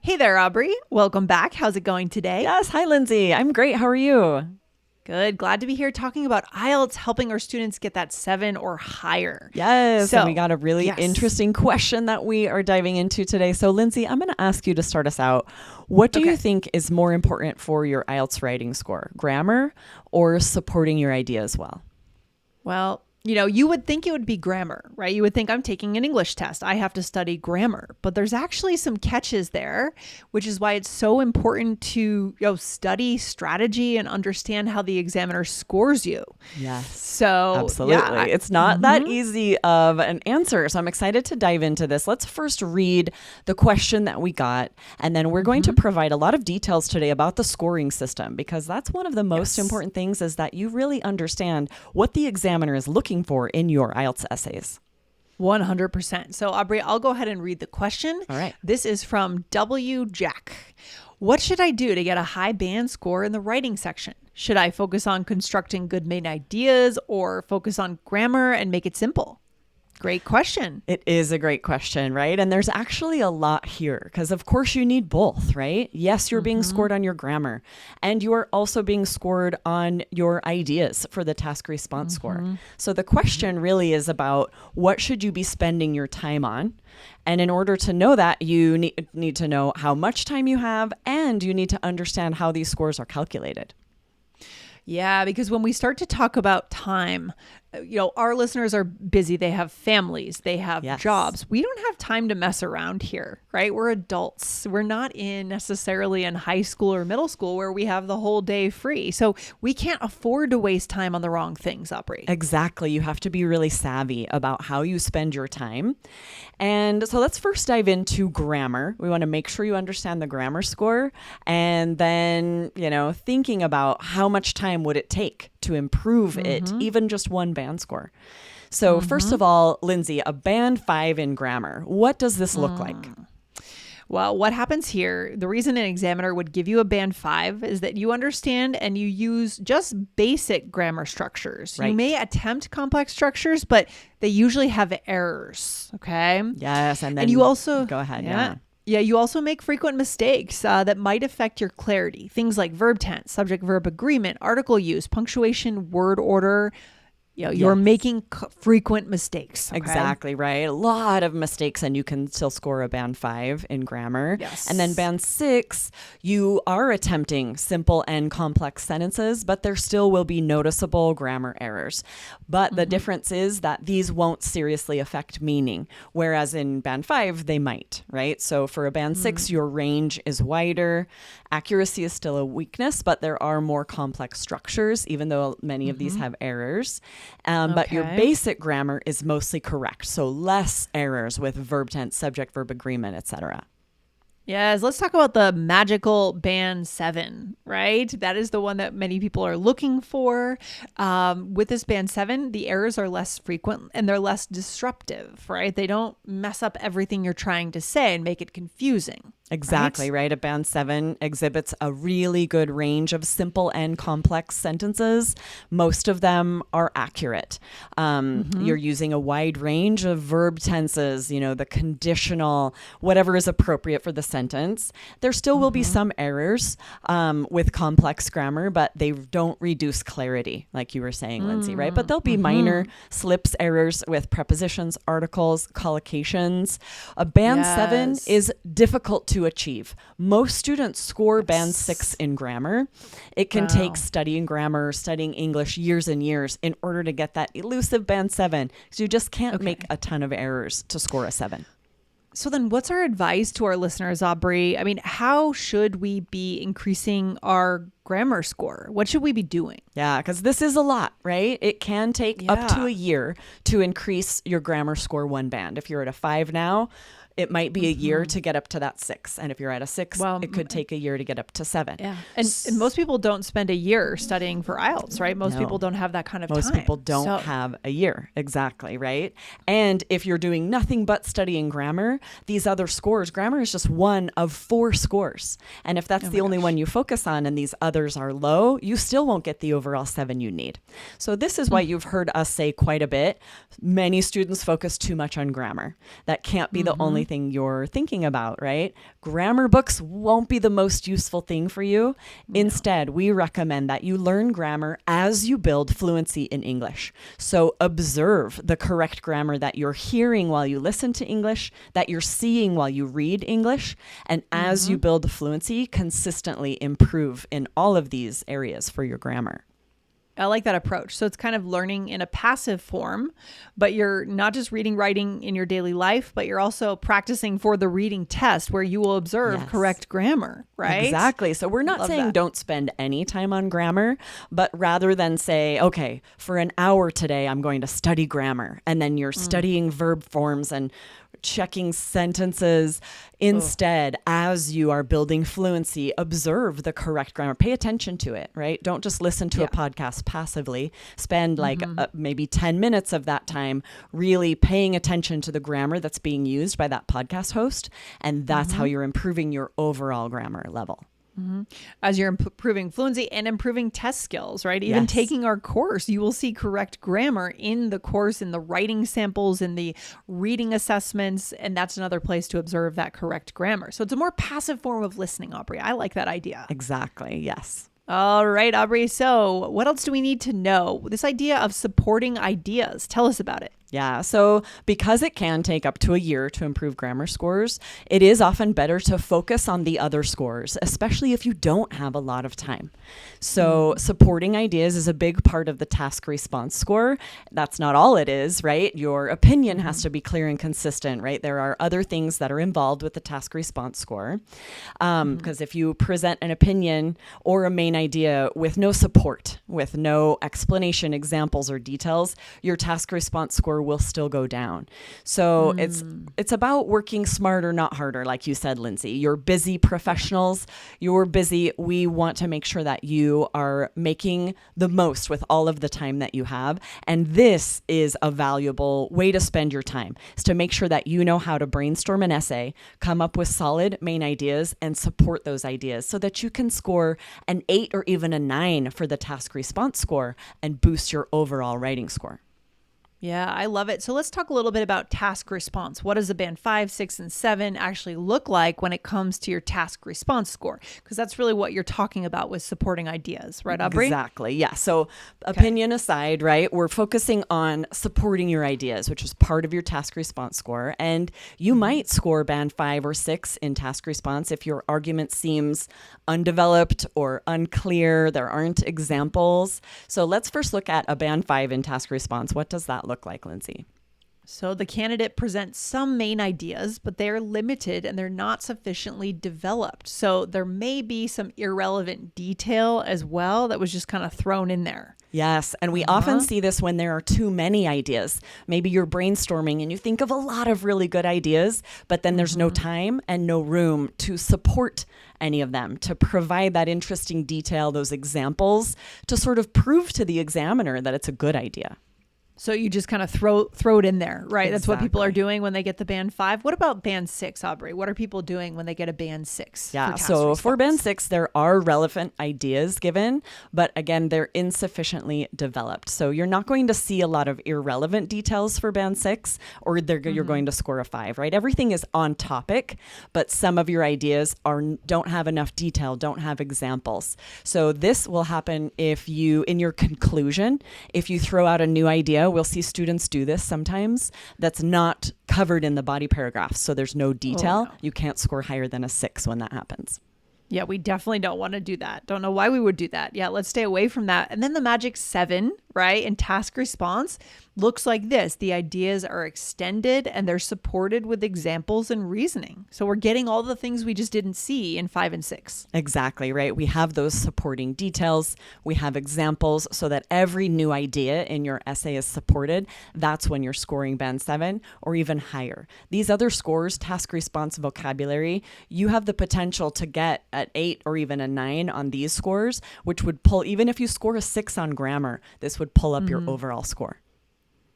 Hey there, Aubrey. Welcome back. How's it going today? Yes. Hi, Lindsay. I'm great. How are you? Good. Glad to be here talking about IELTS, helping our students get that 7 or higher. Yes. And we So, got a really yes. interesting question that we are diving into today. So, Lindsay, I'm going to ask you to start us out. What do you think is more important for your IELTS writing score, grammar or supporting your ideas well? Well, you would think it would be grammar, right? You would think I'm taking an English test. I have to study grammar, but there's actually some catches there, which is why it's so important to study strategy and understand how the examiner scores you. Yes. So Absolutely. yeah, It's not that easy of an answer. So I'm excited to dive into this. Let's first read the question that we got, and then we're going to provide a lot of details today about the scoring system, because that's one of the most important things, is that you really understand what the examiner is looking for in your IELTS essays. 100%. So Aubrey, I'll go ahead and read the question. All right. This is from W. Jack. What should I do to get a high band score in the writing section? Should I focus on constructing good main ideas or focus on grammar and make it simple? Great question. It is a great question, right? And there's actually a lot here because, of course, you need both, right? Yes, you're being scored on your grammar, and you are also being scored on your ideas for the task response score. So the question really is about what should you be spending your time on? And in order to know that, you need to know how much time you have, and you need to understand how these scores are calculated. Yeah, because when we start to talk about time, our listeners are busy. They have families, they have jobs. We don't have time to mess around here, right? We're adults. We're not necessarily in high school or middle school where we have the whole day free. So we can't afford to waste time on the wrong things, Aubrey. Exactly. You have to be really savvy about how you spend your time. And so let's first dive into grammar. We want to make sure you understand the grammar score, and then, thinking about how much time would it take to improve it, even just one band score. So first of all, Lindsay, a band 5 in grammar, what does this look like? Well, what happens here, the reason an examiner would give you a band 5 is that you understand and you use just basic grammar structures. Right. You may attempt complex structures, but they usually have errors, okay? Yes, and then you also go ahead. Yeah, you also make frequent mistakes that might affect your clarity. Things like verb tense, subject-verb agreement, article use, punctuation, word order. You're making frequent mistakes. Okay? Exactly, right. A lot of mistakes, and you can still score a band 5 in grammar. Yes. And then band 6, you are attempting simple and complex sentences, but there still will be noticeable grammar errors. But the difference is that these won't seriously affect meaning, whereas in band 5, they might, right? So for a band 6, your range is wider. Accuracy is still a weakness, but there are more complex structures, even though many of these have errors. But your basic grammar is mostly correct. So less errors with verb tense, subject, verb agreement, etc. Yes, let's talk about the magical band 7, right? That is the one that many people are looking for. With this band 7, the errors are less frequent and they're less disruptive, right? They don't mess up everything you're trying to say and make it confusing. Exactly, right? A band 7 exhibits a really good range of simple and complex sentences. Most of them are accurate. You're using a wide range of verb tenses, the conditional, whatever is appropriate for the sentence. There still will be some errors with complex grammar, but they don't reduce clarity, like you were saying, Lindsay, right? But there'll be minor slips, errors with prepositions, articles, collocations. A band 7 is difficult to achieve. Most students score band 6 in grammar. It can take studying grammar, studying English years and years in order to get that elusive band 7, because you just can't make a ton of errors to score a 7. So then what's our advice to our listeners, Aubrey? I mean, how should we be increasing our grammar score? What should we be doing? Yeah, because this is a lot, right? It can take up to a year to increase your grammar score 1 band. If you're at a 5 now, it might be a year to get up to that 6. And if you're at a 6, it could take a year to get up to 7. Yeah. And most people don't spend a year studying for IELTS, right? Most people don't have that kind of time. Most people don't have a year. Exactly, right? And if you're doing nothing but studying grammar, these other scores, grammar is just one of 4 scores. And if that's the only one you focus on and these others are low, you still won't get the overall 7 you need. So this is why you've heard us say quite a bit. Many students focus too much on grammar. That can't be the only only thing you're thinking about, right? Grammar books won't be the most useful thing for you. No. Instead, we recommend that you learn grammar as you build fluency in English. So observe the correct grammar that you're hearing while you listen to English, that you're seeing while you read English. And as you build fluency, consistently improve in all of these areas for your grammar. I like that approach. So it's kind of learning in a passive form, but you're not just reading, writing in your daily life, but you're also practicing for the reading test where you will observe correct grammar, right? Exactly. So we're not saying don't spend any time on grammar, but rather than say, okay, for an hour today, I'm going to study grammar. And then you're studying verb forms and checking sentences. Instead, as you are building fluency, observe the correct grammar. Pay attention to it, right? Don't just listen to a podcast passively. Spend maybe 10 minutes of that time really paying attention to the grammar that's being used by that podcast host. And that's how you're improving your overall grammar level. As you're improving fluency and improving test skills, right? Even taking our course, you will see correct grammar in the course, in the writing samples, in the reading assessments. And that's another place to observe that correct grammar. So it's a more passive form of listening, Aubrey. I like that idea. Exactly. Yes. All right, Aubrey. So what else do we need to know? This idea of supporting ideas. Tell us about it. Yeah, so because it can take up to a year to improve grammar scores, it is often better to focus on the other scores, especially if you don't have a lot of time. So supporting ideas is a big part of the task response score. That's not all it is, right? Your opinion has to be clear and consistent, right? There are other things that are involved with the task response score. Because if you present an opinion or a main idea with no support, with no explanation, examples, or details, your task response score will still go down. So it's about working smarter, not harder, like you said, Lindsay. You're busy professionals. You're busy. We want to make sure that you are making the most with all of the time that you have. And this is a valuable way to spend your time, is to make sure that you know how to brainstorm an essay, come up with solid main ideas, and support those ideas so that you can score an 8 or even a 9 for the task response score and boost your overall writing score. Yeah, I love it. So let's talk a little bit about task response. What does a band 5, 6, and 7 actually look like when it comes to your task response score? Because that's really what you're talking about with supporting ideas, right, Aubrey? Exactly. Yeah. So opinion aside, right, we're focusing on supporting your ideas, which is part of your task response score. And you might score band 5 or 6 in task response if your argument seems undeveloped or unclear. There aren't examples. So let's first look at a band 5 in task response. What does that look like, Lindsay? So the candidate presents some main ideas, but they're limited and they're not sufficiently developed. So there may be some irrelevant detail as well that was just kind of thrown in there. Yes, and we often see this when there are too many ideas. Maybe you're brainstorming and you think of a lot of really good ideas, but then there's no time and no room to support any of them, to provide that interesting detail, those examples, to sort of prove to the examiner that it's a good idea. So you just kind of throw it in there, right? Exactly. That's what people are doing when they get the band 5. What about band 6, Aubrey? What are people doing when they get a band 6? Yeah, so for band 6, there are relevant ideas given, but again, they're insufficiently developed. So you're not going to see a lot of irrelevant details for band 6, or you're going to score a 5, right? Everything is on topic, but some of your ideas don't have enough detail, don't have examples. So this will happen if you, in your conclusion, if you throw out a new idea. We'll see students do this sometimes. That's not covered in the body paragraph. So there's no detail. Oh, no. You can't score higher than a 6 when that happens. Yeah, we definitely don't want to do that. Don't know why we would do that. Yeah, let's stay away from that. And then the magic 7, right, in task response looks like this. The ideas are extended and they're supported with examples and reasoning. So we're getting all the things we just didn't see in 5 and 6. Exactly, right? We have those supporting details. We have examples so that every new idea in your essay is supported. That's when you're scoring band 7 or even higher. These other scores, task response, vocabulary, you have the potential to get at 8 or even a 9 on these scores, which would pull, even if you score a 6 on grammar, this would pull up your overall score.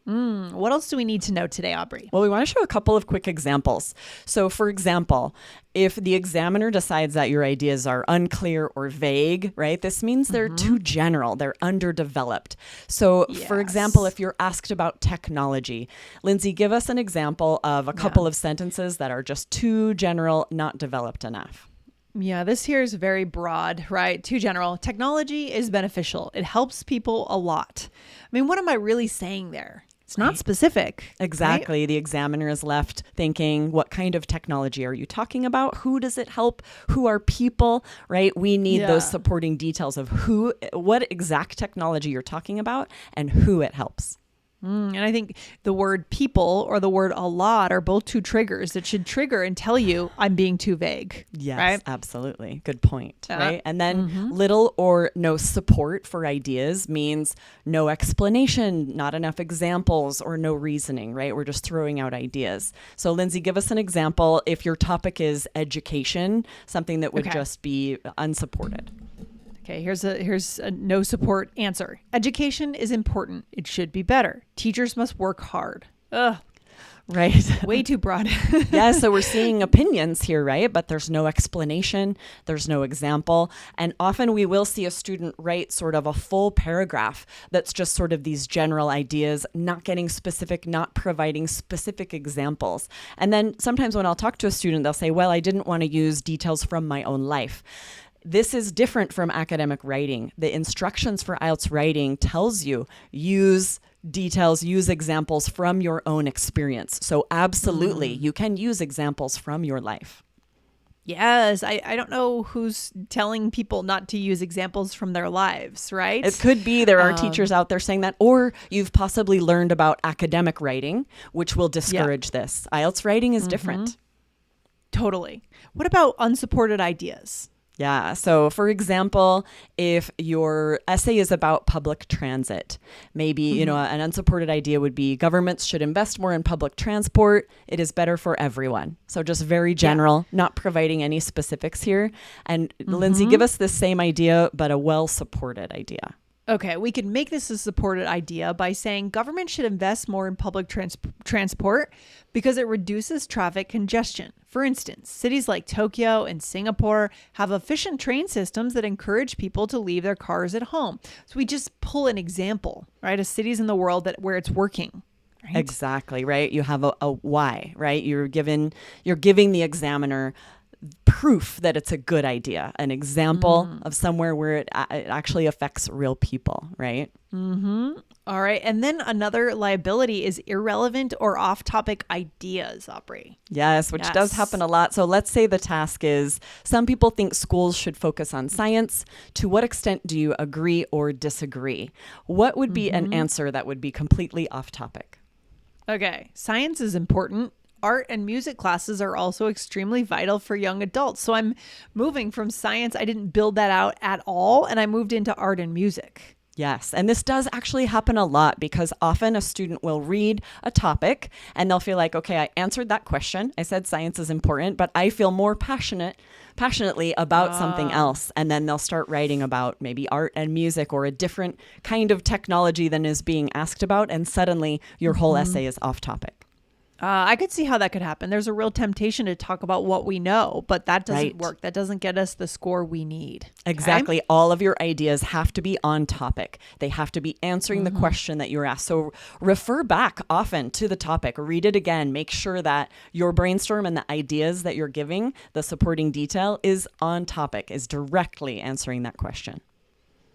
What else do we need to know today, Aubrey? Well, we want to show a couple of quick examples. So, for example, if the examiner decides that your ideas are unclear or vague, right, this means they're too general, they're underdeveloped. So, for example, if you're asked about technology, Lindsay, give us an example of a couple of sentences that are just too general, not developed enough. Yeah, this here is very broad, right? Too general. Technology is beneficial. It helps people a lot. I mean, what am I really saying there? It's not specific. Exactly. Right? The examiner is left thinking, what kind of technology are you talking about? Who does it help? Who are people, right? We need those supporting details of what exact technology you're talking about and who it helps. And I think the word people or the word a lot are both two triggers that should trigger and tell you I'm being too vague. Yes, right? Absolutely. Good point. Right. And then little or no support for ideas means no explanation, not enough examples, or no reasoning, right? We're just throwing out ideas. So Lindsay, give us an example if your topic is education, something that would just be unsupported. Okay, here's a no support answer. Education is important. It should be better. Teachers must work hard. Ugh. Right. Way too broad. Yeah, so we're seeing opinions here, right? But there's no explanation, there's no example. And often we will see a student write sort of a full paragraph that's just sort of these general ideas, not getting specific, not providing specific examples. And then sometimes when I'll talk to a student, they'll say, well, I didn't want to use details from my own life. This is different from academic writing. The instructions for IELTS writing tells you use details, use examples from your own experience. So absolutely, you can use examples from your life. Yes, I don't know who's telling people not to use examples from their lives, right? It could be there are teachers out there saying that, or you've possibly learned about academic writing, which will discourage this. IELTS writing is different. Totally. What about unsupported ideas? Yeah. So, for example, if your essay is about public transit, maybe, an unsupported idea would be governments should invest more in public transport. It is better for everyone. So just very general, not providing any specifics here. And Lindsay, give us the same idea, but a well-supported idea. Okay, we can make this a supported idea by saying government should invest more in public transport because it reduces traffic congestion. For instance, cities like Tokyo and Singapore have efficient train systems that encourage people to leave their cars at home. So we just pull an example, right, of cities in the world where it's working. Right? Exactly, right? You have a why, right? You're giving the examiner proof that it's a good idea, an example of somewhere where it actually affects real people, right? All right. And then another liability is irrelevant or off-topic ideas, Aubrey. Yes, which does happen a lot. So let's say the task is some people think schools should focus on science. To what extent do you agree or disagree? What would be an answer that would be completely off-topic? Okay. Science is important. Art and music classes are also extremely vital for young adults. So I'm moving from science. I didn't build that out at all. And I moved into art and music. Yes. And this does actually happen a lot because often a student will read a topic and they'll feel like, okay, I answered that question. I said science is important, but I feel more passionately about something else. And then they'll start writing about maybe art and music or a different kind of technology than is being asked about. And suddenly your whole essay is off topic. I could see how that could happen. There's a real temptation to talk about what we know, but that doesn't work. That doesn't get us the score we need. Exactly. Okay? All of your ideas have to be on topic. They have to be answering the question that you're asked. So refer back often to the topic, read it again, make sure that your brainstorm and the ideas that you're giving, the supporting detail is on topic, is directly answering that question.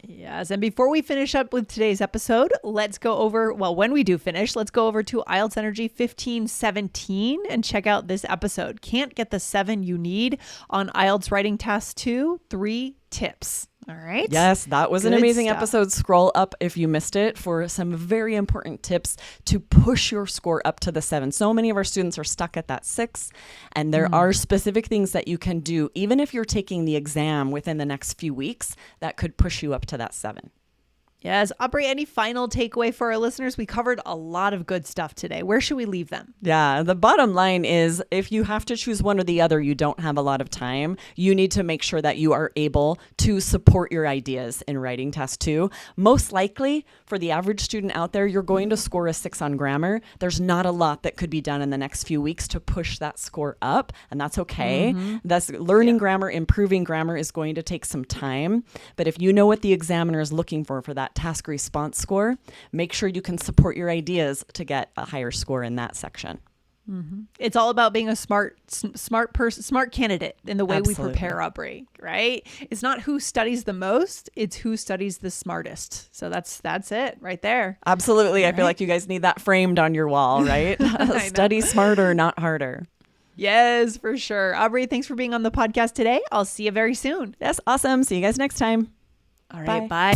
Yes. And before we finish up with today's episode, let's go over, when we do finish, let's go over to IELTS Energy 1517 and check out this episode. Can't get the 7 you need on IELTS Writing Task 2, 3 tips. All right. Yes, that was an amazing episode. Scroll up if you missed it for some very important tips to push your score up to the 7. So many of our students are stuck at that 6, and there are specific things that you can do, even if you're taking the exam within the next few weeks, that could push you up to that 7. Yes. Aubrey, any final takeaway for our listeners? We covered a lot of good stuff today. Where should we leave them? Yeah, the bottom line is if you have to choose one or the other, you don't have a lot of time. You need to make sure that you are able to support your ideas in writing test 2. Most likely, for the average student out there, you're going to score a 6 on grammar. There's not a lot that could be done in the next few weeks to push that score up, and that's okay. That's learning grammar, improving grammar is going to take some time. But if you know what the examiner is looking for that task response score, make sure you can support your ideas to get a higher score in that section. It's all about being a smart person, smart candidate in the way Absolutely. we prepare, Aubrey, right? It's not who studies the most, it's who studies the smartest. So that's it right there. Absolutely. I feel like you guys need that framed on your wall, right? Study smarter, not harder. Yes, for sure. Aubrey, thanks for being on the podcast today. I'll see you very soon. Yes, awesome. See you guys next time. All right, bye.